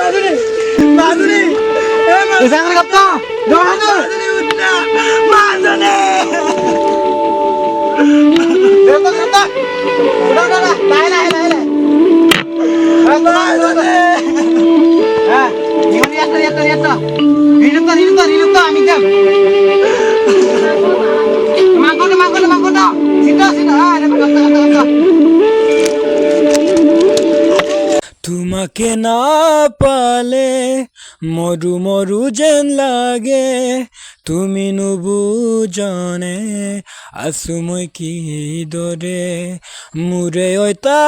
মাজনী Isang kapta! Doon na! মাজনী Kapta, kapta! Udah. Lain. মাজনী Ah, lihat tuh. Hidup tuh, Ami jam. Mangkok tuh. Situ. Ah, ada kapta. তোমাকে না পালে মরু যেন লাগে তুমি নুবুজনে আছো মই কি দৰে মোৰে ঐতা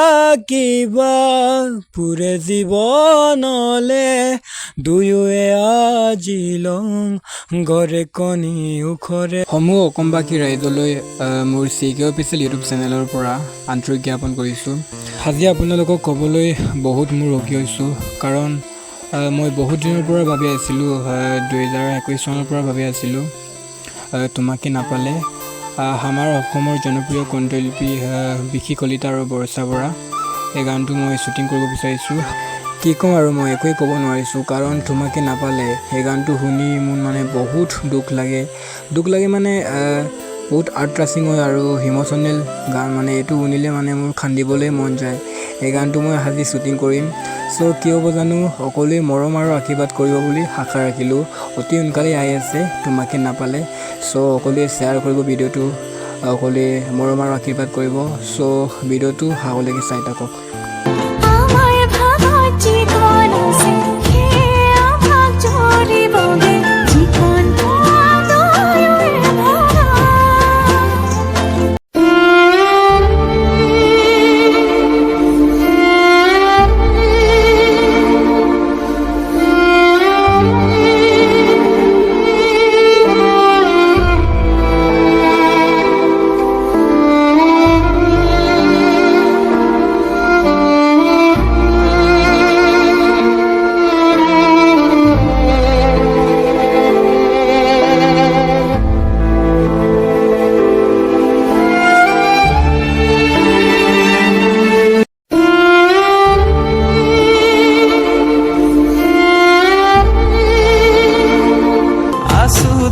কিবা পুৰে জীৱনলে দুয়োৱে আজিলং ঘৰে কণী উখৰে সমূহ অসমবাসী ৰাইজলৈ মোৰ চিকে অফিচিয়েল ইউটিউব চেনেলৰ পৰা আন্তৰিক জ্ঞাপন কৰিছোঁ। আজি আপোনালোকক ক'বলৈ বহুত মোৰ ৰখি হৈছোঁ, কাৰণ মই বহুত দিনৰ পৰা ভাবি আছিলোঁ, 2021 চনৰ পৰা ভাবি আছিলোঁ তোমাকে নাপালে। আমাৰ অসমৰ জনপ্ৰিয় কণ্ঠশিল্পী বিশী কলিতা আৰু বৰ্ষা বৰা, এই গানটো মই শ্বুটিং কৰিব বিচাৰিছোঁ। কি ক'ম আৰু মই একোৱেই ক'ব নোৱাৰিছোঁ, কাৰণ তোমাকে নাপালে সেই গানটো শুনি মোৰ মানে বহুত দুখ লাগে মানে বহুত আৰ্ট টাচিং হয় আৰু ইম'চনেল গান, মানে এইটো শুনিলে মানে মোৰ খান্দিবলৈ মন যায়। এই গানটো মই আজি শ্বুটিং কৰিম। চ' কি হ'ব জানো, সকলোৱে মৰম আৰু আশীৰ্বাদ কৰিব বুলি আশা ৰাখিলোঁ। অতি সোনকালে আহি আছে তোমাকে নাপালে। চ' সকলোৱে শ্বেয়াৰ কৰিব ভিডিঅ'টো, সকলোৱে মৰম আৰু আশীৰ্বাদ কৰিব। চ' ভিডিঅ'টো আগলৈকে চাই থাকক।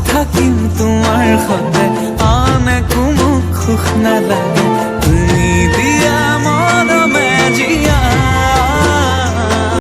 থাকিম তোমাৰ সতে আন একো মোক সুখ নালাগে